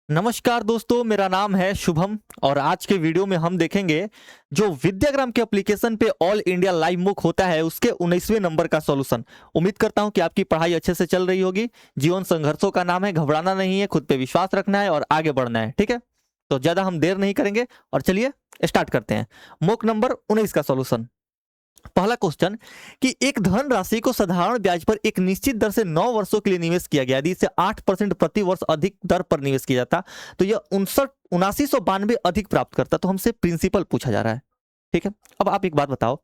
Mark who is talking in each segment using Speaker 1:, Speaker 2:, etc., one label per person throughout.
Speaker 1: नमस्कार दोस्तों, मेरा नाम है शुभम और आज के वीडियो में हम देखेंगे जो विद्याग्राम के एप्लीकेशन पे ऑल इंडिया लाइव मुक होता है उसके 19वें नंबर का सॉल्यूशन। उम्मीद करता हूं कि आपकी पढ़ाई अच्छे से चल रही होगी। जीवन संघर्षों का नाम है, घबराना नहीं है, खुद पे विश्वास रखना है और आगे बढ़ना है। ठीक है, तो ज्यादा हम देर नहीं करेंगे और चलिए स्टार्ट करते हैं। मुक नंबर 19 का सॉल्यूशन। पहला क्वेश्चन कि एक धन राशि को साधारण ब्याज पर एक निश्चित दर से 9 वर्षों के लिए निवेश किया गया। यदि इसे 8% प्रति वर्ष अधिक दर पर निवेश किया जाता तो यह 7992 अधिक प्राप्त करता। तो हमसे प्रिंसिपल पूछा जा रहा है। ठीक है, अब आप एक बात बताओ,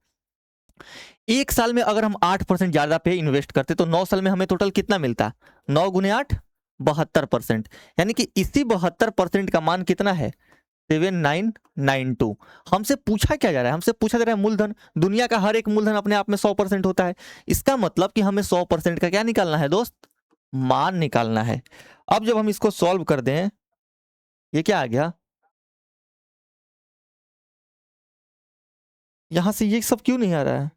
Speaker 1: एक साल में अगर हम 8% ज्यादा पे इन्वेस्ट करते तो 9 साल में हमें टोटल कितना मिलता? 9 गुने 8 72%। यानी कि इसी 72% का मान कितना है? 7992। हमसे पूछा क्या जा रहा है? हमसे पूछा जा रहा है मूलधन। दुनिया का हर एक मूलधन अपने आप में 100% होता है। इसका मतलब कि हमें 100% का क्या निकालना है दोस्त? मान निकालना है। अब जब हम इसको सॉल्व कर दें, ये क्या आ गया? यहां से ये सब क्यों नहीं आ रहा है?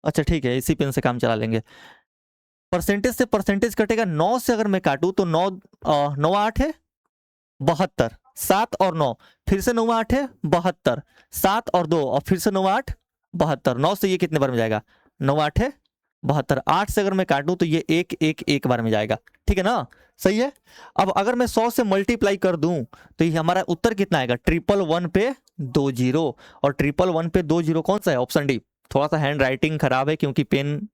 Speaker 1: अच्छा ठीक है, इसी पेन से काम चला लेंगे। परसेंटेज से परसेंटेज कटेगा। 9 से अगर मैं काटूं तो 9 9 8 है 72, 7 और 9, फिर से 9 8 है 72, 7 और 2 और फिर से 9 8 72। 9 से ये कितने बार में जाएगा? 9 8 है 72। 8 से अगर मैं काटूं तो ये एक बार में जाएगा। ठीक है ना? सही है। अब अगर मैं 100 से मल्टीप्लाई कर दूं तो ये हमारा उत्तर कितना आएगा? 111 पे 2 जीरो। और 111 पे 2 जीरो कौन सा है? Option D. थोड़ा सा हैंड राइटिंग खराब है क्योंकि पेन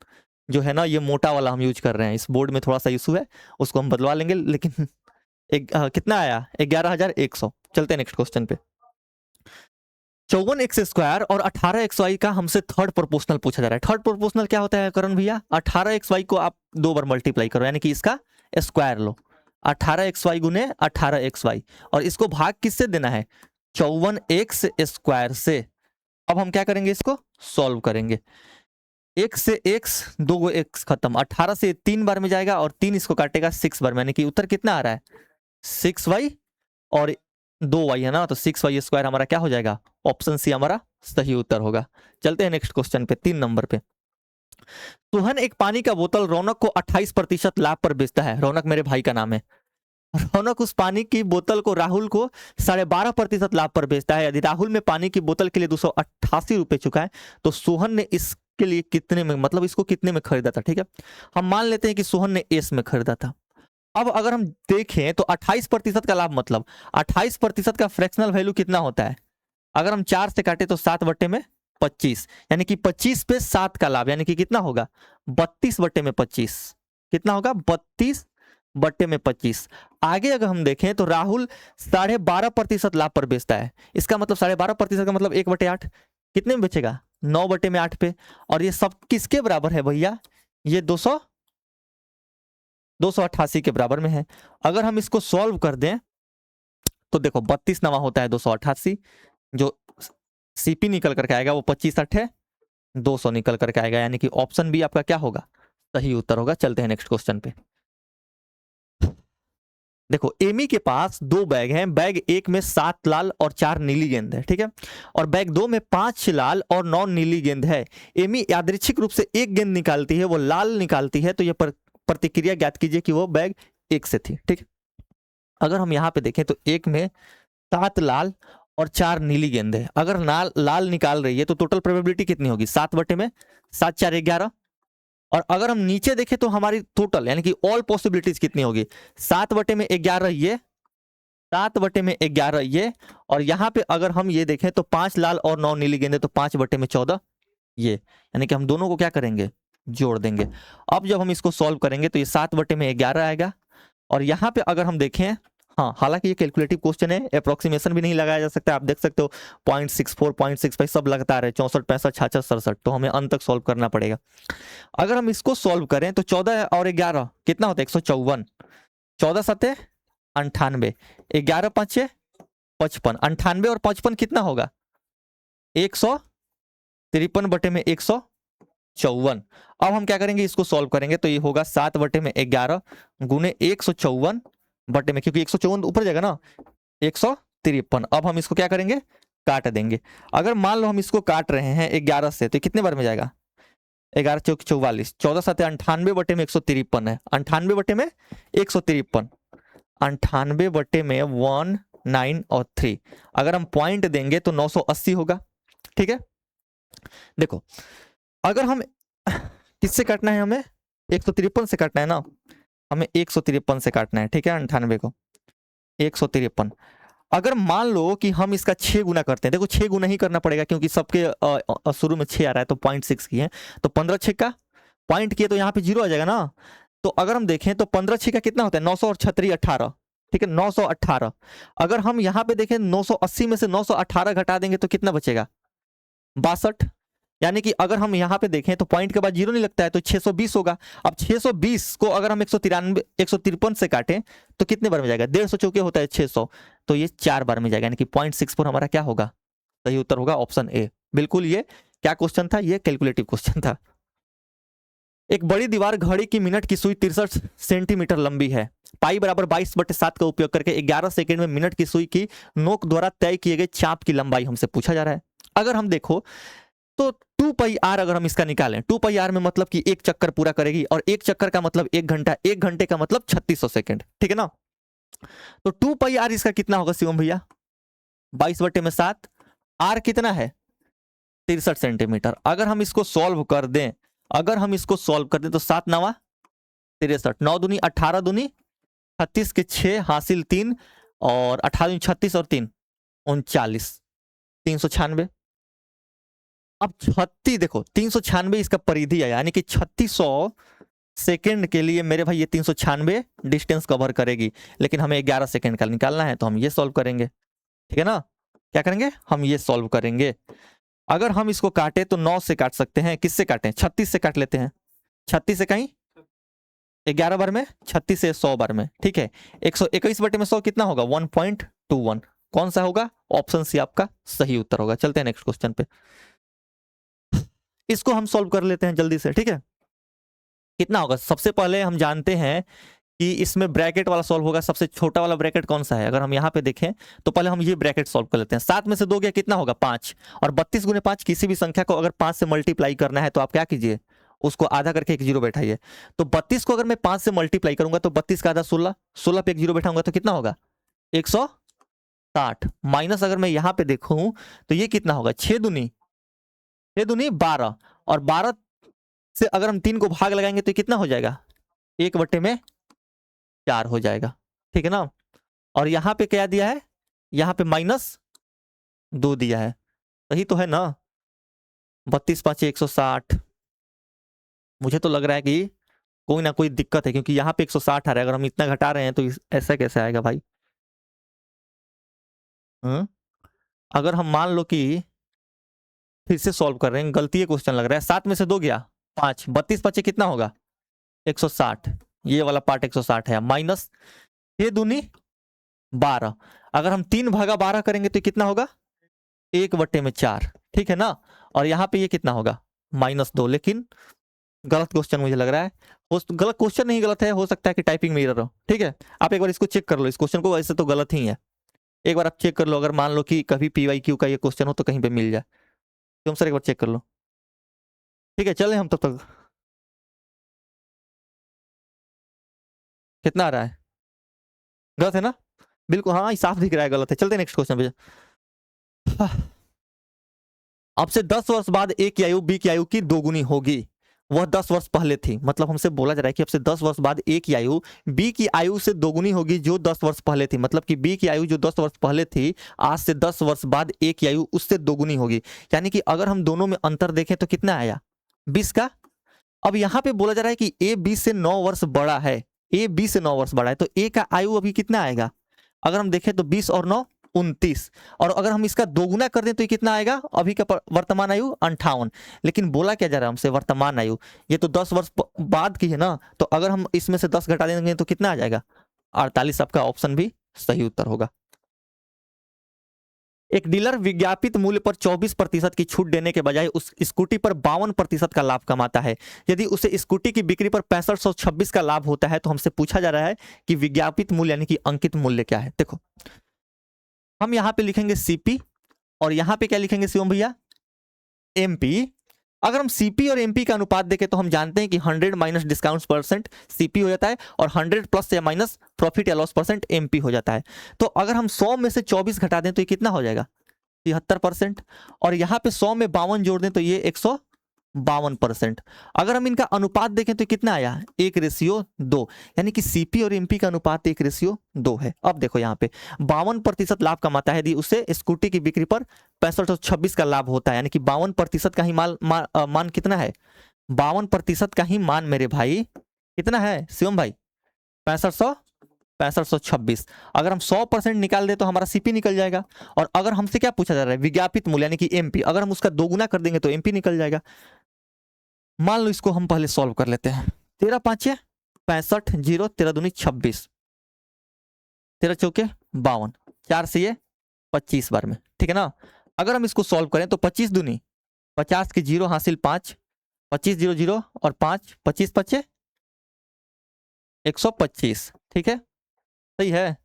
Speaker 1: जो है ना ये मोटा वाला हम यूज कर रहे हैं। इस बोर्ड में थोड़ा सा इशू है, उसको हम बदलवा लेंगे। लेकिन कितना आया? 11,100। चलते हैं नेक्स्ट क्वेश्चन पे। 54x² और 18xy का हमसे थर्ड प्रोपोर्शनल पूछा जा रहा है। थर्ड प्रोपोर्शनल क्या होता है करण भैया? 18xy को आप 2 बार मल्टीप्लाई करो, यानी कि इसका स्क्वायर लो। 18xy गुने 18xy, और इसको भाग किससे देना है? 54x² से। अब हम क्या करेंगे? इसको सॉल्व करेंगे। x से x, 2 x खत्म। 18 से 3 बार में जाएगा और 3 इसको काटेगा 6 बार में, यानी कि उत्तर कितना आ रहा है? 6y और 2y है ना, तो 6y² हमारा क्या हो जाएगा? ऑप्शन सी हमारा सही उत्तर होगा। चलते हैं नेक्स्ट क्वेश्चन पे, 3 नंबर पे। सुहन एक पानी का बोतल रौनक को 28% लाभ पर बेचता है। रौनक मेरे भाई का नाम है। रौनक उस पानी की बोतल को राहुल को 12.5% लाभ पर बेचता है। यदि राहुल में पानी की बोतल के लिए 288 रुपए चुका है तो सोहन ने इसके लिए कितने में, मतलब इसको कितने में खरीदा था? ठीक है, हम मान लेते हैं कि सोहन ने एस में खरीदा था। अब अगर हम देखें तो 28% का लाभ, मतलब 28% का फ्रैक्शनल वैल्यू कितना होता है? अगर हम 4 से काटे तो 7/25, यानी कि 25 पे 7 का लाभ, यानी कि कितना होगा? 32/25। कितना होगा? 32/25। आगे अगर हम देखें तो राहुल 12.5% लाभ पर बेचता है। इसका मतलब 12.5% का मतलब 1/8। कितने में बेचेगा? 9/8 पे। और ये सब किसके बराबर है भैया? ये 288 के बराबर में है। अगर हम इसको सॉल्व कर दें तो देखो 32 नवा होता है 288, जो सीपी निकल करके आएगा वो 25 8 200 निकल करके आएगा, यानी कि ऑप्शन बी आपका क्या होगा? सही उत्तर होगा। चलते हैं नेक्स्ट क्वेश्चन पे। देखो, एमी के पास 2 बैग हैं। बैग 1 में 7 लाल और 4 नीली गेंद है, ठीक है, और बैग 2 में 5 लाल और 9 नीली गेंद है। एमी यादृच्छिक रूप से एक गेंद निकालती है, वो लाल निकालती है, तो यह प्रतिक्रिया ज्ञात कीजिए कि वो बैग 1 से थी। ठीक, अगर हम यहाँ पे देखें तो 1 में 7 लाल और 4 नीली गेंद है। अगर लाल निकाल रही है तो टोटल प्रोबेबिलिटी कितनी होगी? 7/7, 4 11। और अगर हम नीचे देखें तो हमारी टोटल यानी कि ऑल पॉसिबिलिटीज कितनी होगी? 7/11 ये, 7/11 ये, और यहाँ पे अगर हम ये देखें तो 5 लाल और 9 नीली गेंद है, तो 5/14 ये, यानी कि हम दोनों को क्या करेंगे? जोड़ देंगे। अब जब हम इसको सॉल्व करेंगे तो ये 7/11 आएगा। और यहाँ पे अगर हम देखें, हाँ, हालांकि ये कैलकुलेटिव क्वेश्चन है, अप्रोक्सीमेशन भी नहीं लगाया जा सकता। आप देख सकते हो 0.64 0.65 सब लगातार है, 64 65 66 67, तो हमें अंत तक सॉल्व करना पड़ेगा। अगर हम इसको सॉल्व करें तो 14 और 11 कितना होता है? 154। 14 7 98, 11 5 55, 98 और 55 कितना होगा? 153/154। अब हम क्या करेंगे? इसको सॉल्व करेंगे तो ये होगा 7/11 गुने 154 क्योंकि 154 ऊपर जाएगा ना, 153। अब हम इसको क्या करेंगे? काट देंगे। अगर मान लो हम इसको काट रहे हैं 11 से तो कितने बार में जाएगा? 11 चौक 44, 14 7 98/153 है, 98/153। 98 बटे में 1, 9 और 3, अगर हम पॉइंट देंगे तो 980 होगा। ठीक है, देखो अगर हम किससे काटना है, हमें 153 से काटना है ना, हमें 153 से काटना है। ठीक है, 98 को 153, अगर मान लो कि हम इसका 6 गुना करते हैं, देखो 6 गुना ही करना पड़ेगा क्योंकि सबके शुरू में 6 आ रहा है, तो 0.6 की है, तो 15 6 का पॉइंट किए तो यहाँ पे 0 आ जाएगा ना। तो अगर हम देखें तो 15 6 का कितना होता है, 900 और 36 18, ठीक है 918। अगर हम यहाँ पे देखें 980 में से 918 घटा देंगे तो कितना बचेगा, 62। यानी कि अगर हम यहाँ पे देखें तो पॉइंट के बाद 0 नहीं लगता है, तो 620 होगा। अब 620 को अगर हम 153 से काटें तो कितने बार में जाएगा, 150 चौके होता है 600, तो ये 4 बार में जाएगा, यानी कि 0.64 हमारा क्या होगा, सही उत्तर होगा ऑप्शन ए। बिल्कुल, ये क्या क्वेश्चन था, ये कैलकुलेटिव क्वेश्चन था। एक बड़ी दीवार घड़ी की मिनट की सुई 63 सेंटीमीटर लंबी है। पाई बराबर 22/7 का उपयोग करके 11 सेकंड में मिनट की सुई की नोक द्वारा तय किए गए चाप की लंबाई हमसे पूछा जा रहा है। अगर हम देखो तो 2πr अगर हम इसका निकालें, 2πr में मतलब कि एक चक्कर पूरा करेगी, और एक चक्कर का मतलब 1 घंटा, 1 घंटे का मतलब 3600 सेकंड। ठीक है ना, तो 2πr इसका कितना होगा शिवम भैया, 22/7, आर कितना है 63 सेंटीमीटर। अगर हम इसको सॉल्व कर दें, तो 7 9 63, 9 दूनी 18 दूनी 36 के 6 हासिल 3 और 18 दूनी 36 और 3 39, 396। अब 36 देखो 396 इसका परिधि है, यानी कि 3600 सेकंड के लिए मेरे भाई ये 396 डिस्टेंस कवर करेगी, लेकिन हमें 11 सेकंड का निकालना है, तो हम ये सॉल्व करेंगे। ठीक है ना, क्या करेंगे, हम ये सॉल्व करेंगे। अगर हम इसको काटे तो 9 से काट सकते हैं, किससे काटें, 36 से काट लेते हैं, 36 से कहीं 11 बार में, 36 से 100 बार में। ठीक है, 121 बटे में 100 कितना होगा, 1.21। कौन सा होगा, ऑप्शन सी आपका सही उत्तर होगा। चलते हैं नेक्स्ट क्वेश्चन पे, इसको हम सॉल्व कर लेते हैं जल्दी से। ठीक है, कितना होगा, सबसे पहले हम जानते हैं कि इसमें ब्रैकेट वाला सॉल्व होगा। सबसे छोटा वाला ब्रैकेट कौन सा है, अगर हम यहाँ पे देखें तो पहले हम ये ब्रैकेट सॉल्व कर लेते हैं। 7 में से 2 गया कितना होगा 5, और 32 गुने 5, किसी भी संख्या को अगर 5 से मल्टीप्लाई करना है तो आप क्या कीजिए, उसको आधा करके एक जीरो बैठाइए। तो 32 को अगर मैं 5 से मल्टीप्लाई करूंगा तो 32 का आधा 16, 16 पे एक जीरो बैठाऊंगा तो कितना होगा 160, माइनस अगर मैं यहाँ पे देखूं तो ये कितना होगा 6 दूनी 12, और 12 से अगर हम 3 को भाग लगाएंगे तो कितना हो जाएगा 1/4 हो जाएगा। ठीक है ना, और यहाँ पे क्या दिया है, यहाँ पे -2 दिया है, सही तो है ना, 32 5 160। मुझे तो लग रहा है कि कोई ना कोई दिक्कत है, क्योंकि यहाँ पे 160 आ रहा है, अगर हम इतना घटा रहे हैं तो ऐसा कैसे आएगा भाई। अगर हम मान लो कि फिर से सॉल्व कर रहे हैं, गलती है क्वेश्चन लग रहा है। 7 में से 2 गया 5, 32 5 कितना होगा 160, ये वाला पार्ट 160 है, माइनस 6 दूनी 12, अगर हम 3 भागा 12 करेंगे तो कितना होगा 1/4। ठीक है ना, और यहाँ पे ये कितना होगा -2। लेकिन गलत क्वेश्चन मुझे लग रहा है, गलत क्वेश्चन नहीं, गलत है, हो सकता है कि टाइपिंग में एरर हो। ठीक है, आप एक बार इसको चेक कर लो, इस क्वेश्चन को, वैसे तो गलत ही है, एक बार आप चेक कर लो। अगर मान लो कि कभी PYQ का ये क्वेश्चन हो तो कहीं पे मिल जाए, तो हम सर एक बार चेक कर लो। ठीक है, चले हम तब तक। कितना आ रहा है, गलत है ना, बिल्कुल, हाँ साफ दिख रहा है गलत है। चलते नेक्स्ट क्वेश्चन पे। अब से 10 वर्ष बाद ए की आयु बी की आयु की दोगुनी होगी, वह 10 वर्ष पहले थी। मतलब हमसे बोला जा रहा है कि अब से 10 वर्ष बाद ए की आयु बी की आयु से दोगुनी होगी जो 10 वर्ष पहले थी। मतलब कि बी की आयु जो 10 वर्ष पहले थी, आज से 10 वर्ष बाद ए की आयु उससे दोगुनी होगी। यानी कि अगर हम दोनों में अंतर देखें तो कितना आया 20 का। अब यहाँ पे बोला जा रहा है कि ए बी से 9 वर्ष बड़ा है, ए बी से 9 वर्ष बड़ा है, तो ए का आयु अभी कितना आएगा, अगर हम देखें तो 20 और 9 29, और अगर हम इसका दोगुना कर दें तो ये कितना आएगा, अभी का वर्तमान आयु 58। लेकिन बोला क्या जा रहा है हमसे, वर्तमान आयु, ये तो 10 वर्ष बाद की है ना, तो अगर हम इसमें से 10 घटा देंगे तो कितना आ जाएगा 48। आपका ऑप्शन भी सही उत्तर होगा। एक डीलर विज्ञापित मूल्य पर 24% की छूट देने के बजाय उस स्कूटी पर 52% का लाभ कमाता है। यदि उसे स्कूटी की बिक्री पर 6526 का लाभ होता है, तो हमसे पूछा जा रहा है कि विज्ञापित मूल्य यानी कि अंकित मूल्य क्या है। देखो हम यहाँ पे लिखेंगे CP, और यहाँ पे क्या लिखेंगे शिवम भैया, MP, अगर हम सीपी और एमपी का अनुपात देखें तो हम जानते हैं कि 100 माइनस डिस्काउंट परसेंट सीपी हो जाता है और 100 प्लस या माइनस प्रॉफिट या लॉस परसेंट एमपी हो जाता है। तो अगर हम 100 में से 24 घटा दें तो ये कितना हो जाएगा? 73%। और यहाँ पे 100 में 52 जोड़ दें तो ये 152%। अगर हम इनका अनुपात देखें तो कितना आया? 1:2, यानी कि सीपी और एमपी का अनुपात 1:2 है। अब देखो यहाँ पे 52% लाभ कमाता है यदि उसे स्कूटी की बिक्री पर 6526 का लाभ होता है, यानी कि 52% का ही मान कितना है? 52% का ही मान मेरे भाई कितना है शिवम भाई? 6526। अगर हम 100% निकाल दे तो हमारा सीपी निकल जाएगा। और अगर हमसे क्या पूछा जा रहा है? विज्ञापित मूल्य यानी कि एमपी, अगर हम उसका दोगुना कर देंगे तो एमपी निकल जाएगा। मान लो इसको हम पहले सॉल्व कर लेते हैं। 13 5 65, 0 13 दूनी 26, 13 चौके 52, 4 से ये 25 बार में, ठीक है ना। अगर हम इसको सॉल्व करें तो 25 दूनी 50 के 0 हासिल 5, 25 0 0 और 5, 25 5 125, ठीक है, सही है,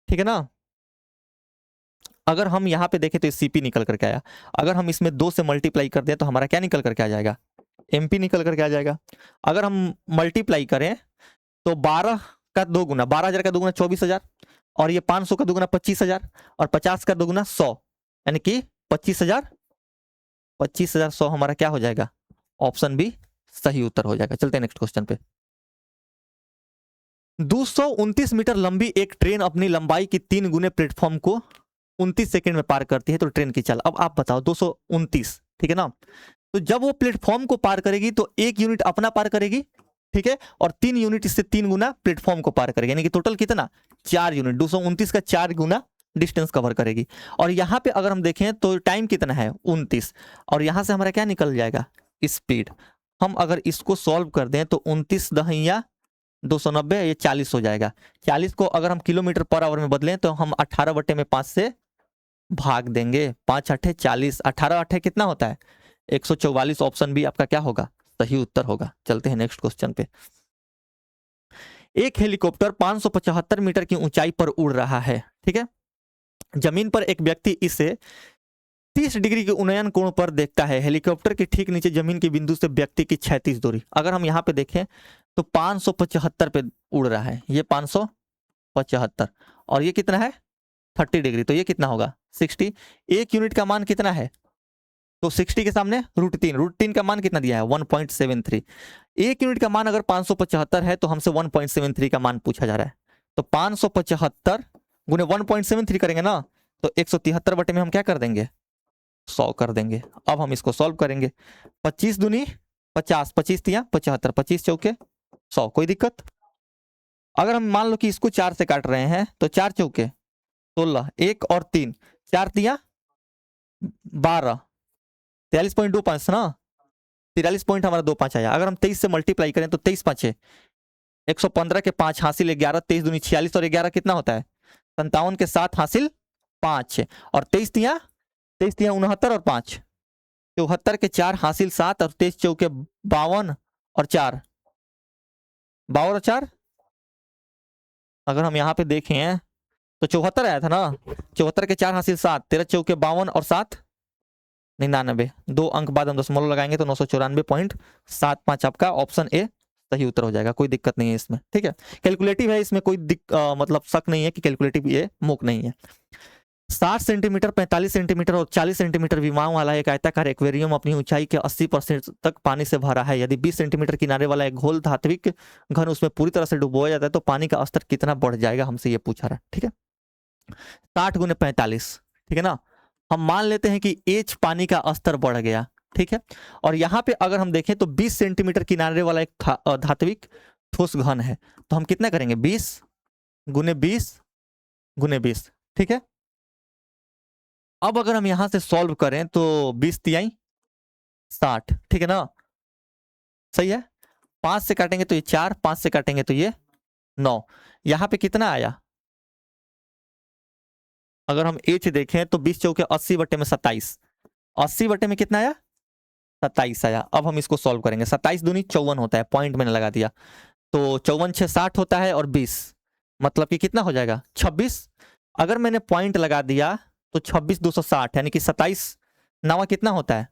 Speaker 1: ठीक है ना। अगर हम यहाँ पे देखें तो सीपी निकल करके आया। अगर हम इसमें 2 से मल्टीप्लाई कर दें तो हमारा क्या निकल करके आ जाएगा? एमपी निकल करके आ जाएगा। अगर हम मल्टीप्लाई करें तो 12 का 2 गुना 12,000 का 2 गुना 24,000 और ये 500 का 2 गुना 25,000 और 50 का 2 गुना 100, यानी कि 25,000 100 हमारा क्या हो जाएगा? ऑप्शन बी सही उत्तर हो जाएगा। चलते हैं नेक्स्ट क्वेश्चन पे। 229 मीटर लंबी एक ट्रेन अपनी लंबाई की 3 गुने प्लेटफॉर्म को 29 सेकंड में पार करती है, तो ट्रेन की चाल। अब आप बताओ 229, ठीक है ना। तो जब वो प्लेटफॉर्म को पार करेगी तो 1 यूनिट अपना पार करेगी, ठीक है, और 3 यूनिट इससे 3 गुना प्लेटफॉर्म को पार करेगी, यानी कि टोटल कितना? 4 यूनिट। 229 का 4 गुना डिस्टेंस कवर करेगी। और यहाँ पे अगर हम देखें तो टाइम कितना है? 29। और यहाँ से हमारा क्या निकल जाएगा? स्पीड। हम अगर इसको सॉल्व कर दें तो 29 दहिया 290, ये 40 हो जाएगा। 40 को अगर हम किलोमीटर पर आवर में बदलें तो हम 18/5 से भाग देंगे। 5 8 40, 18 8 कितना होता है? 144। ऑप्शन बी आपका क्या होगा? सही उत्तर होगा। चलते हैं नेक्स्ट क्वेश्चन पे। एक हेलीकॉप्टर 575 मीटर की ऊंचाई पर उड़ रहा है, ठीक है। जमीन पर एक व्यक्ति इसे 30 डिग्री के उन्नयन कोण पर देखता है। हेलीकॉप्टर के ठीक नीचे जमीन के बिंदु से व्यक्ति की क्षैतिज दूरी, अगर हम यहाँ पे देखें तो 575 पे उड़ रहा है, ये 575 और ये कितना है? 30 डिग्री, तो ये कितना होगा? 60। एक यूनिट का मान कितना है? तो 60 के सामने √3 का मान कितना दिया है? 1.73। एक यूनिट का मान अगर 575 है तो हमसे 1.73 का मान पूछा जा रहा है। तो 575 गुने 1.73 करेंगे ना तो 173 में हम क्या कर देंगे? 100 कर देंगे। अब हम इसको सॉल्व करेंगे। 25 दूनी 50, 25 तिया 75, 25 चौके 100, कोई दिक्कत? अगर हम मान लो कि इसको 4 से काट रहे हैं तो 4 चौके 16, 1 और 3, 4 तिया 12, 43.25 ना, 43 पॉइंट हमारा 25 आया। अगर हम 23 से मल्टीप्लाई करें तो 23 5 115 के 5 हासिल 11, 23 दूनी 46 और 11 कितना होता है? 57 के 7 हासिल 5 और 23 तिया 69 और 5 74 के 4 हासिल 7 और 23 चौके 52 और 4 52 और 4। अगर हम यहाँ पे देखें तो 74 आया था ना, 74 के 4 हासिल 7, 13 चौके 52 और 7 99, 2 अंक बाद हम दशमलव लगाएंगे तो 994.75 आपका ऑप्शन ए सही उत्तर हो जाएगा। कोई दिक्कत नहीं है इसमें, ठीक है। कैलकुलेटिव है, इसमें कोई मतलब शक नहीं है कि कैलकुलेटिव ये मूक नहीं है। 60 सेंटीमीटर 45 सेंटीमीटर और 40 सेंटीमीटर विमाओं वाला एक आयताकार एक्वेरियम अपनी ऊंचाई के 80% तक पानी से भरा है। यदि 20 सेंटीमीटर किनारे वाला एक घोल धात्विक घन उसमें पूरी तरह से डुबोया जाता है तो पानी का स्तर कितना बढ़ जाएगा, हमसे ये पूछा रहा है, ठीक है। 60 गुने 45, ठीक है ना। हम मान लेते हैं कि एच पानी का स्तर बढ़ गया, ठीक है। और यहाँ पे अगर हम देखें तो 20 सेंटीमीटर किनारे वाला एक धात्विक ठोस घन है, तो हम कितना करेंगे? 20 गुने 20 गुने 20, ठीक है। अब अगर हम यहां से सॉल्व करें तो 20 तिहाई 60, ठीक है ना, सही है। 5 से काटेंगे तो ये 4, 5 से काटेंगे तो ये 9। यहां पे कितना आया? अगर हम एच देखें तो 20 चौके 80/27, 80 में कितना आया? 27 आया। अब हम इसको सॉल्व करेंगे। 27 दूनी 54 होता है, पॉइंट मैंने लगा दिया, तो 54 6 60 होता है और 20 मतलब कि कितना हो जाएगा? 26। अगर मैंने पॉइंट लगा दिया तो 26 260, यानी कि 27 9 कितना होता है?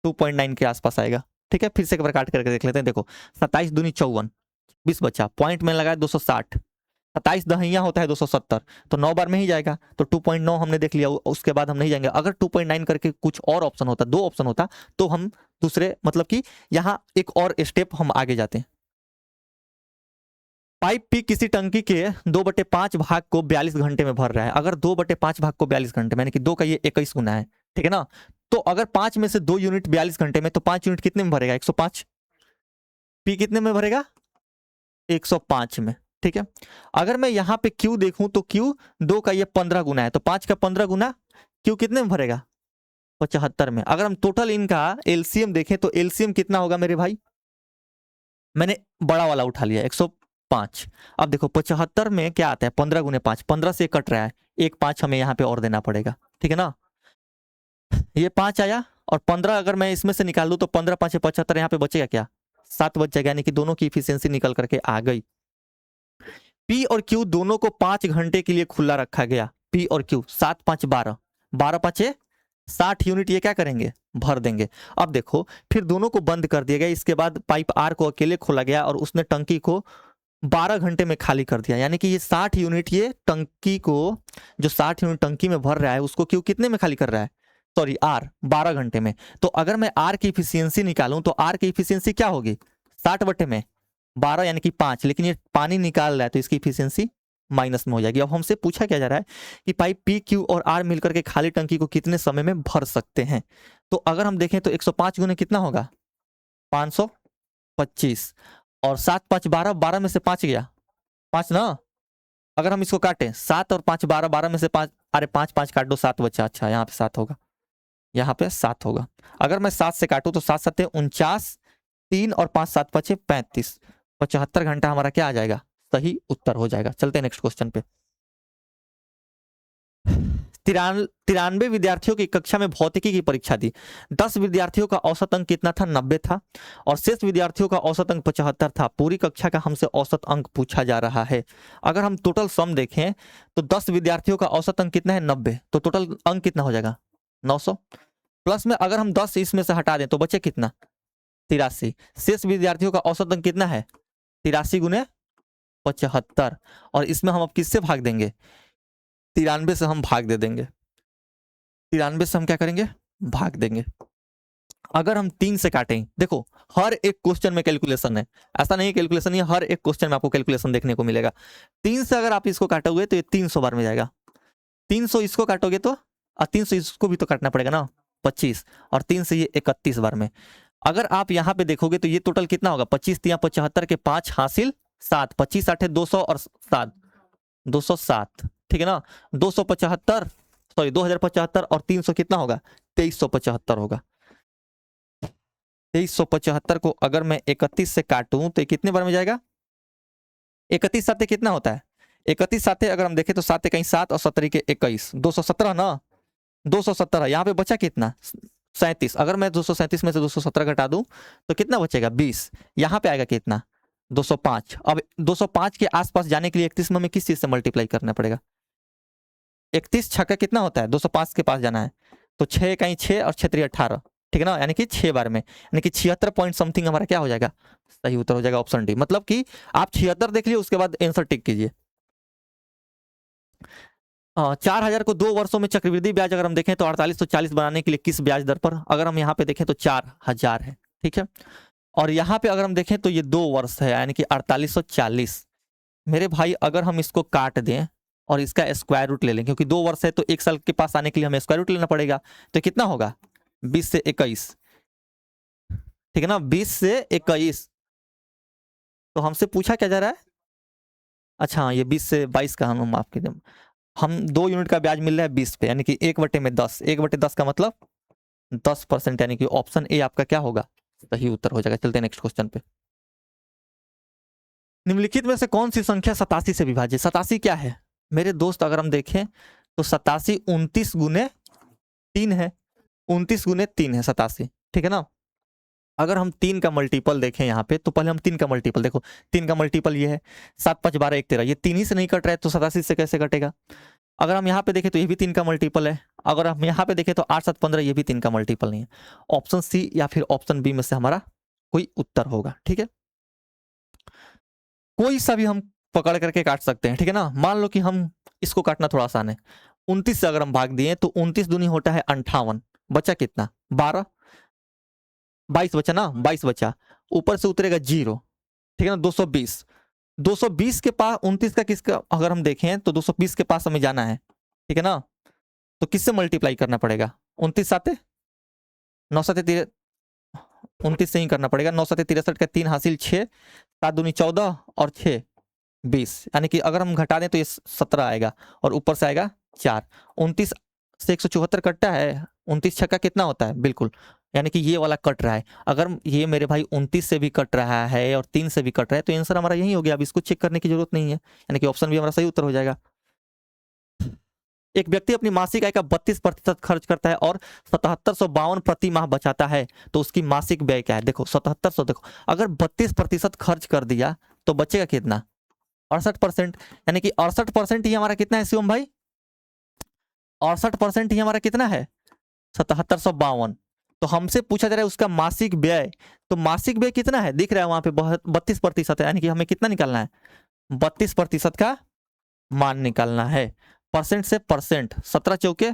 Speaker 1: 2.9 के आसपास आएगा। ठीक है, फिर से एक बार काट करके देख लेते हैं। देखो 27 दूनी 54, 20 बचा, पॉइंट में लगाया 260, 27 दहिया होता है 270, तो 9 बार में ही जाएगा। तो 2.9 हमने देख लिया, उसके बाद हम नहीं जाएंगे। अगर 2.9 करके कुछ और ऑप्शन होता, 2 ऑप्शन होता, तो हम दूसरे मतलब कि यहाँ एक और स्टेप हम आगे जाते हैं। पाइप पी किसी टंकी के 2/5 भाग को 42 घंटे में भर रहा है। अगर 2/5 भाग को 42 घंटे में, यानी कि 2 का ये 21 गुना है, ठीक है ना। तो अगर 5 में से 2 यूनिट 42 घंटे में, तो 5 यूनिट कितने में भरेगा? 105। पी कितने में भरेगा? 105 में। ठीक है, अगर मैं यहाँ पे क्यू देखूं तो क्यू 2 का ये 15 गुना है, तो 5 का 15 गुना, क्यू कितने में भरेगा? 75 में। अगर हम टोटल इनका एलसीएम देखें तो एलसीएम कितना होगा मेरे भाई? मैंने बड़ा वाला उठा लिया 105। अब देखो 75 में क्या आता है? 15 गुने 5, 15 से कट रहा है, एक 5 हमें यहाँ पे और देना पड़ेगा। ठीक है ना, ये 5 आया और 15 अगर मैं इसमें से निकाल दूं तो 15 5 75, यहाँ पे बचेगा क्या? 7 बच जाएगा, यानी कि दोनों की इफिशियंसी निकल करके आ गई। पी और क्यू दोनों को 5 घंटे के लिए खुला रखा गया। पी और क्यू 7 5 12, 12 5 60 यूनिट ये क्या करेंगे? भर देंगे। अब देखो फिर दोनों को बंद कर दिया गया, इसके बाद पाइप आर को अकेले खोला गया और उसने टंकी को 12 घंटे में खाली कर दिया। यानी कि ये 60 यूनिट, ये टंकी को जो 60 यूनिट टंकी में भर रहा है उसको क्यू कितने में खाली कर रहा है? सॉरी आर 12 घंटे में। तो अगर मैं आर की इफिशियंसी निकालूं तो आर की इफिशियंसी क्या होगी? 60/12 यानी कि 5, लेकिन ये पानी निकाल रहा है तो इसकी इफिशियंसी माइनस में हो जाएगी। अब हमसे पूछा क्या जा रहा है कि पाइप पी क्यू और आर मिलकर के खाली टंकी को कितने समय में भर सकते हैं। तो अगर हम देखें तो 105 गुने कितना होगा? 525, और 7 5 12, 12 में से 5 गया 5 ना। अगर हम इसको काटें 7 और 5 12, 12 में से 5, अरे 5 5 काट दो, 7 बचा। अच्छा यहाँ पे 7 होगा, यहाँ पे 7 होगा। अगर मैं 7 से काटूं तो 7 7 49, 3 और 5 7 5 35, 75 घंटा हमारा क्या आ जाएगा? सही उत्तर हो जाएगा। चलते हैं नेक्स्ट क्वेश्चन पे। 93 विद्यार्थियों की कक्षा में भौतिकी की परीक्षा दी। 10 विद्यार्थियों का औसत अंक कितना था? 90 था, और शेष विद्यार्थियों का औसत अंक 75 था। पूरी कक्षा का हमसे औसत अंक पूछा जा रहा है। अगर हम टोटल सम देखें तो 10 विद्यार्थियों का औसत अंक कितना है? 90, तो टोटल अंक कितना हो जाएगा? 900। प्लस में अगर हम 10 इसमें से हटा दें तो बचे कितना? 83। शेष विद्यार्थियों का औसत अंक कितना है? 83 गुने 75, और इसमें हम अब किससे भाग देंगे? 93 से हम भाग दे देंगे। 93 से हम क्या करेंगे? भाग देंगे। अगर हम 3 से काटें, देखो हर एक क्वेश्चन में कैलकुलेशन है, ऐसा नहीं कैलकुलेशन नहीं है, हर एक क्वेश्चन में आपको कैलकुलेशन देखने को मिलेगा। 3 से अगर आप इसको काटोगे तो ये 300 बार में जाएगा। 300 इसको काटोगे तो 300 इसको भी तो काटना पड़ेगा ना, 25, और 3 से ये 31 बार में। अगर आप यहाँ पे देखोगे तो ये टोटल कितना होगा? 25 3 75 के 5 हासिल 7, 25 8 200 और 7 207, ठीक है ना। 275, सॉरी 2075, और 300 कितना होगा? 2375 होगा। 2375 को अगर मैं 31 से काटूं तो कितने बार में जाएगा? 31 साते कितना होता है? 31 साते अगर हम देखें तो 7 कहीं 7 और 17 के 21, 217 ना, 217। यहाँ पे बचा कितना? 37। अगर मैं 237 में से 217 घटा दूं तो कितना बचेगा? 20। यहाँ पे आएगा कितना? 205। अब 205 के आसपास जाने के लिए 31 में हमें किस चीज से मल्टीप्लाई करना पड़ेगा? 31 छक्का कितना होता है? 205 के पास जाना है, तो 6 कहीं 6 और 6 18, ठीक है ना, यानी कि 6 बार में, यानी कि 76 पॉइंट समथिंग हमारा क्या हो जाएगा? सही उत्तर हो जाएगा ऑप्शन डी। मतलब कि आप 76 देख लीजिए, उसके बाद आंसर टिक कीजिए। 4000 को 2 वर्षों में चक्रवृद्धि ब्याज अगर हम देखें तो 4840 बनाने के लिए किस ब्याज दर पर? अगर हम यहाँ पे देखें तो 4000 है, ठीक है। और यहाँ पे अगर हम देखें तो ये 2 वर्ष है, यानी कि 4840। मेरे भाई अगर हम इसको काट दें और इसका स्क्वायर रूट ले लें, क्योंकि 2 वर्ष है तो 1 साल के पास आने के लिए हमें स्क्वायर रूट लेना पड़ेगा, तो कितना होगा? 20 से 21, ठीक है ना, 20 से 21। तो हमसे पूछा क्या जा रहा है? अच्छा ये 20 से 22 का हम माफ कीजिए, हम 2 यूनिट का ब्याज मिल रहा है 20 पे, यानी कि 1/10, 1/10 का मतलब 10%, यानी कि ऑप्शन ए आपका क्या होगा? सही उत्तर हो जाएगा। चलते हैं नेक्स्ट क्वेश्चन पे। निम्नलिखित में से कौन सी संख्या 87 से विभाज्य? 87 क्या है मेरे दोस्त? अगर हम देखें तो 87 29 गुने 3 है, 29 गुने 3 है 87, ठीक है ना। अगर हम 3 का मल्टीपल देखें यहाँ पे, तो पहले हम 3 का मल्टीपल देखो, 3 का मल्टीपल ये है 7 5 12 1 13, ये 3 ही से नहीं कट रहा है तो 87 से कैसे कटेगा? अगर हम यहाँ पे देखें तो ये भी 3 का मल्टीपल है, अगर हम यहाँ पे देखें तो 8 7 15 ये भी 3 का मल्टीपल नहीं है। ऑप्शन सी या फिर ऑप्शन बी में से हमारा कोई उत्तर होगा। ठीक है, कोई सा भी हम पकड़ करके काट सकते हैं। ठीक है ना, मान लो कि हम इसको काटना थोड़ा आसान है। 29 से अगर हम भाग दिए तो 29 दूनी होता है 58, बचा कितना 12, 22 बचा ना, 22 बचा, ऊपर से उतरेगा 0। ठीक है ना, 220, 220 के पास 29 का किसका अगर हम देखें तो 220 के पास हमें जाना है। ठीक है ना, तो किससे मल्टीप्लाई करना पड़ेगा, 29 साते 9 साते 29 से ही करना पड़ेगा। 9 साते 63 का 3 हासिल 6, 7 दूनी 14 और 6 20, यानी कि अगर हम घटा दें तो ये 17 आएगा और ऊपर से आएगा 4। 29 से 174 कटता है, 29 छक्का कितना होता है, बिल्कुल, यानी कि ये वाला कट रहा है। अगर ये मेरे भाई 29 से भी कट रहा है और 3 से भी कट रहा है तो आंसर हमारा यही हो गया। अब इसको चेक करने की जरूरत नहीं है, यानी कि ऑप्शन भी हमारा सही उत्तर हो जाएगा। एक व्यक्ति अपनी मासिक आय का 32% खर्च करता है और 7752 प्रति माह बचाता है, तो उसकी मासिक व्यय क्या है। देखो 7700, देखो अगर 32% खर्च कर दिया तो बचेगा कितना, 68%, यानी कि 68% ही हमारा कितना है शिवम भाई, 68% ही हमारा कितना है 7752। तो हमसे पूछा जा रहा है उसका मासिक व्यय, तो मासिक व्यय कितना है दिख रहा है वहां पे 32% है, यानी कि हमें कितना निकालना है, 32% का मान निकालना है। परसेंट से परसेंट, 17 चौके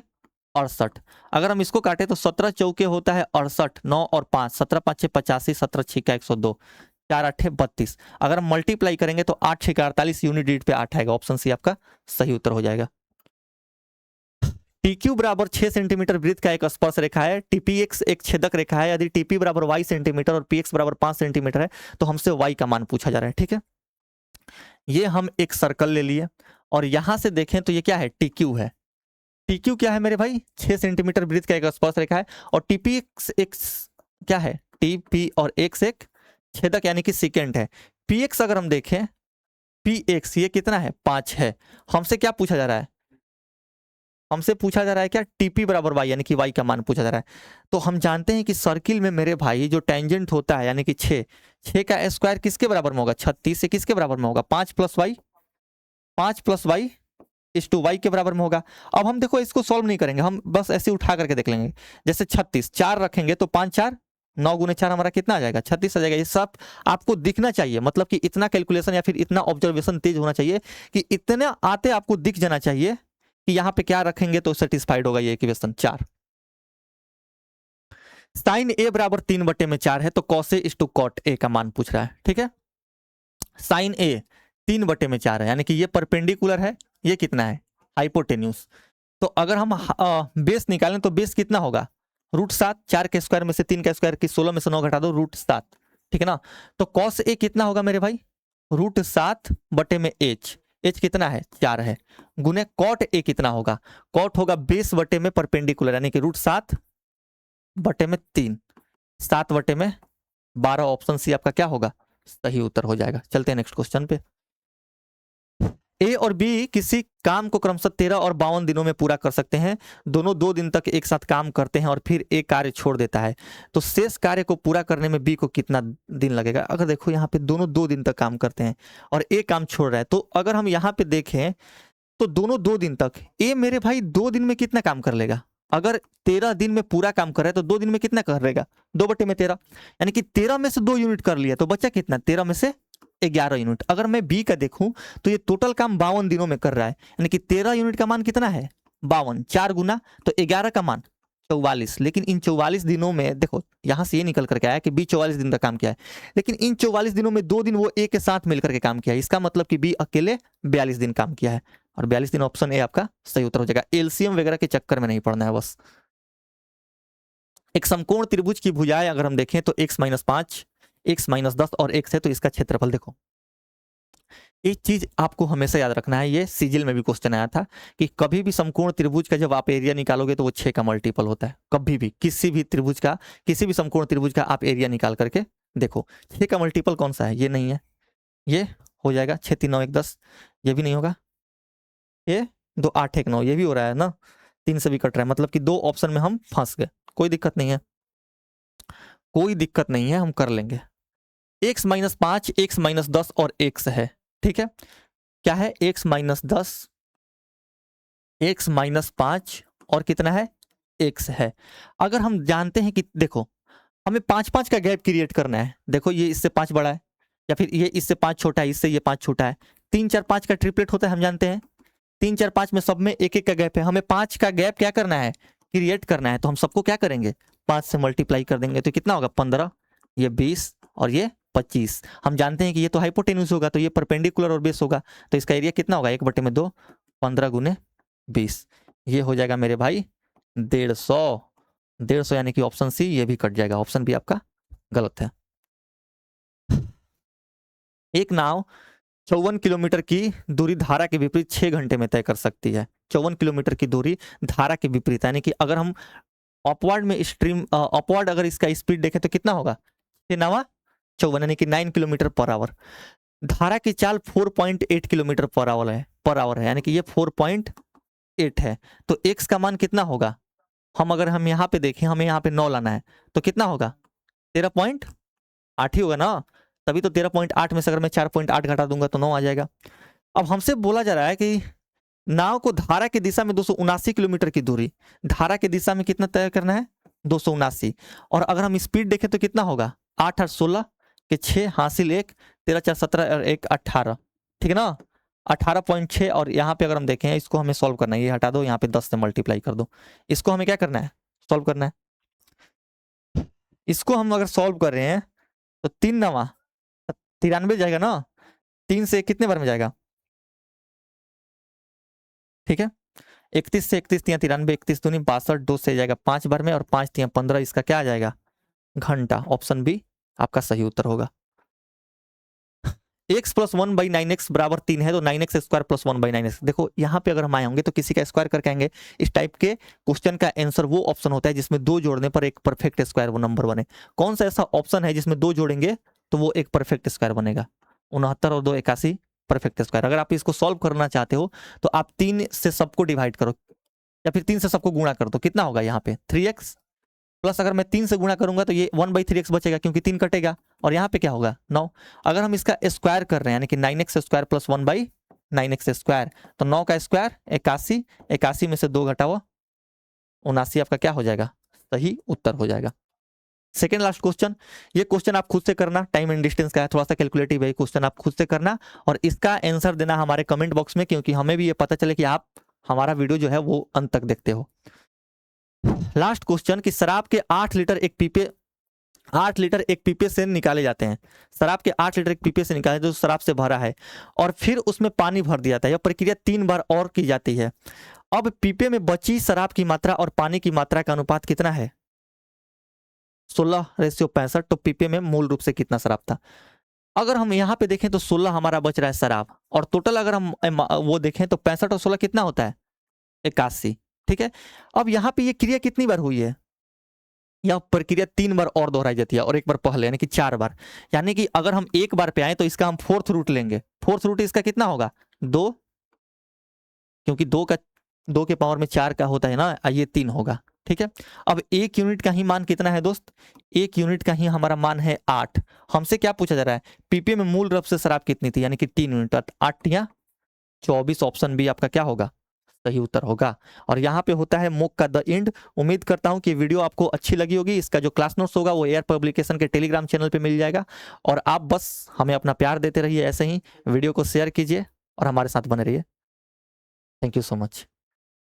Speaker 1: 68, अगर हम इसको काटे तो 17 चौके होता है 68, 9 और 5, 17 5 85, 17 6 102, 4 8 32। अगर हम मल्टीप्लाई करेंगे तो 8 6 48 यूनिट रीड पे 8 आएगा। ऑप्शन सी आपका सही उत्तर हो जाएगा। टीक्यू बराबर 6 सेंटीमीटर वृत्त का एक स्पर्श रेखा है, टीपीएक्स एक छेदक रेखा है। यदि टीपी बराबर y सेंटीमीटर और पीएक्स बराबर 5 सेंटीमीटर है तो हमसे y का मान पूछा जा रहा है। ठीक है, ये हम एक सर्कल ले लिए और यहां से देखें तो ये क्या है, टीक्यू है। टीक्यू क्या है मेरे भाई, 6 सेंटीमीटर वृत्त का एक स्पर्श रेखा है, और टीपीएक्स एक क्या है, टीपी और एक्स एक छेदक यानी कि सेकेंड है। पीएक्स अगर हम देखें, पीएक्स ये कितना है 5 है। हमसे क्या पूछा जा रहा है, हमसे पूछा जा रहा है क्या, टीपी बराबर वाई, यानी कि वाई का मान पूछा जा रहा है। तो हम जानते हैं कि सर्किल में मेरे भाई जो टेंजेंट होता है यानी कि 6 का स्क्वायर किसके बराबर में होगा, 36 से किसके बराबर में होगा, 5 प्लस वाई, 5 प्लस वाई इस टू वाई के बराबर में होगा। अब हम देखो इसको सॉल्व नहीं करेंगे, हम बस ऐसे उठा करके देख लेंगे। जैसे 36 4 रखेंगे तो 5 4 9 गुने 4 हमारा कितना आ जाएगा, 36 आ जाएगा। ये सब आपको दिखना चाहिए, मतलब कि इतना कैलकुलेशन या फिर इतना ऑब्जर्वेशन तेज होना चाहिए कि इतना आते आपको दिख जाना चाहिए कि यहाँ पे क्या रखेंगे तो सेटिस्फाइड होगा ये इक्वेशन 4। साइन ए बराबर 3/4 है तो cos A is to cot A का मान पूछ रहा है। ठीक है, साइन ए 3/4 है, यानी कि ये परपेंडिकुलर है, ये कितना है हाइपोटेन्यूज। तो अगर हम बेस निकालें तो बेस कितना होगा, √7, 4 के स्क्वायर में से 3 का स्क्वायर की 16 में से 9 घटा दो √7। ठीक है ना, तो कॉस ए कितना होगा मेरे भाई, √7 बटे में एच, एच कितना है 4 है, गुने कॉट ए कितना होगा, कॉट होगा बेस बटे में परपेंडिकुलर, यानी कि √7 बटे में 3, 7 बटे में 12। ऑप्शन सी आपका क्या होगा, सही उत्तर हो जाएगा। चलते हैं नेक्स्ट क्वेश्चन पे। ए और बी किसी काम को क्रमशः 13 और 52 दिनों में पूरा कर सकते हैं। दोनों 2 दिन तक एक साथ काम करते हैं और फिर एक कार्य छोड़ देता है, तो शेष कार्य को पूरा करने में बी को कितना दिन लगेगा। अगर देखो यहाँ पे दोनों 2 दिन तक काम करते हैं और एक काम छोड़ रहा है, तो अगर हम यहाँ पे देखें तो दोनों 2 दिन तक, ए मेरे भाई 2 दिन में कितना काम कर लेगा, अगर 13 दिन में पूरा काम कर रहा है तो 2 दिन में कितना कर लेगा, 2/13, यानी कि 13 में से 2 यूनिट कर लिया तो बचा कितना, 13 में से 11 यूनिट। अगर मैं बी का देखूं तो ये टोटल काम 52 दिनों में कर रहा है, यानी कि 13 यूनिट का मान कितना है 52, 4 गुना तो 11 का मान 44। लेकिन इन 44 दिनों में देखो यहां से ये निकल करके आया कि बी 44 दिन तक काम किया है, लेकिन इन 44 दिनों में 2 दिन वो ए के साथ मिलकर के काम किया है। इसका मतलब कि बी अकेले 42 दिन काम किया है, और 42 दिन ऑप्शन ए आपका सही उत्तर हो जाएगा। एलसीएम वगैरह के चक्कर में नहीं पड़ना है बस। एक समकोण त्रिभुज की भुजाएं अगर हम देखें तो x-5, x-10 और x है, तो इसका क्षेत्रफल देखो। एक चीज आपको हमेशा याद रखना है, ये सीजिल में भी क्वेश्चन आया था कि कभी भी समकोण त्रिभुज का जब आप एरिया निकालोगे तो वो 6 का मल्टीपल होता है। कभी भी किसी भी त्रिभुज का, किसी भी समकोण त्रिभुज का आप एरिया निकाल करके देखो, 6 का मल्टीपल कौन सा है, ये नहीं है, ये हो जाएगा 6 3 9 1 10, ये भी नहीं होगा, ये 2 8 1 9, ये भी हो रहा है ना, 3 से भी कट रहा है, मतलब कि 2 ऑप्शन में हम फंस गए। कोई दिक्कत नहीं है, कोई दिक्कत नहीं है, हम कर लेंगे। x-5, x-10 और x है। ठीक है, क्या है x-10 x माइनस 5 और कितना है x है। अगर हम जानते हैं कि देखो हमें 5-5 का गैप क्रिएट करना है, देखो ये इससे 5 बड़ा है या फिर ये इससे 5 छोटा है, इससे ये 5 छोटा है, 3 4 5 का ट्रिपलेट होता है, हम जानते हैं 3 4 5 में सब में एक एक का गैप है, हमें 5 का गैप क्या करना है क्रिएट करना है, तो हम सबको क्या करेंगे 5 से मल्टीप्लाई कर देंगे, तो कितना होगा 15, ये 20 और ये 25। हम जानते हैं कि ये तो हाइपोटेन्यूज होगा तो ये परपेंडिकुलर और बेस होगा, तो इसका एरिया कितना होगा 1/2, 15 गुने 20, ये हो जाएगा मेरे भाई 150 यानी कि ऑप्शन सी ये भी कट जाएगा, ऑप्शन बी आपका गलत है। एक नाव 54 किलोमीटर की दूरी धारा के विपरीत 6 घंटे में तय कर सकती है। 54 किलोमीटर की दूरी धारा के विपरीत, यानी कि अगर हम अपवर्ड में स्ट्रीम अपवर्ड अगर इसका स्पीड देखें तो कितना होगा 54 यानी कि 9 किलोमीटर पर आवर। धारा की चाल 4.8 किलोमीटर पर आवर है यानी कि ये 4.8 है, तो x का मान कितना होगा, हम यहाँ पे देखें, हमें यहाँ पे 9 लाना है तो कितना होगा 13.8 ही होगा ना, तभी तो 13.8 में से अगर मैं 4.8 घटा दूंगा तो 9 आ जाएगा। अब हमसे बोला जा रहा है कि नाव को धारा की दिशा में 279 किलोमीटर की दूरी, धारा की दिशा में कितना तय करना है 279, और अगर हम स्पीड देखें तो कितना होगा 8 8 16 के 6 हासिल 1 13 4 17 और 1 18, ठीक है ना 18.6। और यहाँ पे अगर हम देखें इसको हमें सॉल्व करना है, ये हटा दो, यहाँ पे 10 से मल्टीप्लाई कर दो, इसको हमें क्या करना है सॉल्व करना है। इसको हम अगर सॉल्व कर रहे हैं तो 3 9 93 जाएगा ना, 3 से कितने बार में जाएगा, ठीक है 31 से 31 3 93, 31 दूनी 62, 2 से जाएगा 5 बार में और 5 3 15, इसका क्या आ जाएगा घंटा, ऑप्शन बी आपका सही उत्तर होगा। x प्लस 1/9x बराबर 3 है तो 9x स्क्वायर प्लस 1/9x, देखो यहाँ पे अगर हम आए होंगे तो किसी का स्क्वायर करके आएंगे, इस टाइप के क्वेश्चन का आंसर वो ऑप्शन होता है जिसमें 2 जोड़ने पर एक परफेक्ट स्क्वायर वो नंबर बने। कौन सा ऐसा ऑप्शन है जिसमें 2 जोड़ेंगे तो वो एक परफेक्ट स्क्वायर बनेगा, 69 और 2 81 परफेक्ट स्क्वायर। अगर आप इसको सॉल्व करना चाहते हो तो आप 3 से सबको डिवाइड करो या फिर 3 से सबको गुणा कर दो, कितना होगा यहाँ पे 3x, प्लस अगर मैं 3 से गुणा करूंगा तो ये 1/3x बचेगा क्योंकि 3 कटेगा, और यहाँ पे क्या होगा 9। अगर हम इसका स्क्वायर कर रहे हैं यानी कि 9x square plus 1/9x square, तो 9 का स्क्वायर 81, 81 में से 2 घटाओ 79, आपका क्या हो जाएगा सही उत्तर हो जाएगा। सेकेंड लास्ट क्वेश्चन, ये क्वेश्चन आप खुद से करना, टाइम एंड डिस्टेंस का है, थोड़ा सा कैलकुलेटिव है क्वेश्चन, आप खुद से करना और इसका आंसर देना हमारे कमेंट बॉक्स में, क्योंकि हमें भी ये पता चले कि आप हमारा वीडियो जो है वो अंत तक देखते हो। लास्ट क्वेश्चन कि शराब के 8 लीटर एक पीपे से निकाले जाते हैं, शराब के 8 लीटर एक पीपे से निकाले जो शराब से भरा है और फिर उसमें पानी भर दिया जाता है, यह प्रक्रिया 3 बार और की जाती है। अब पीपे में बची शराब की मात्रा और पानी की मात्रा का अनुपात कितना है 16:65, तो पीपे में मूल रूप से कितना शराब था। अगर हम यहाँ पे देखें तो 16 हमारा बच रहा है शराब, और टोटल अगर हम वो देखें तो 65 और 16 कितना होता है 81, ठीक है। अब यहाँ पे ये क्रिया कितनी बार हुई है, यह प्रक्रिया 3 बार और दोहराई जाती है और एक बार पहले यानी कि 4 बार, यानी कि अगर हम एक बार पे आए तो इसका हम 4th रूट लेंगे, 4th रूट इसका कितना होगा 2, क्योंकि 2 के पावर में 4 का होता है ना, ये 3 होगा, ठीक है। अब 1 यूनिट का ही मान कितना है दोस्त, 1 यूनिट का ही हमारा मान है 8। हमसे क्या पूछा जा रहा है पीपे में मूल रूप से शराब कितनी थी, यानी कि 3 यूनिट, 8 या 24, ऑप्शन बी आपका क्या होगा सही उत्तर होगा। और यहाँ पे होता है मोक का द एंड। उम्मीद करता हूँ कि वीडियो आपको अच्छी लगी होगी। इसका जो क्लास नोट्स होगा वो एयर पब्लिकेशन के टेलीग्राम चैनल पे मिल जाएगा, और आप बस हमें अपना प्यार देते रहिए, ऐसे ही वीडियो को शेयर कीजिए और हमारे साथ बने रहिए। Thank you so much.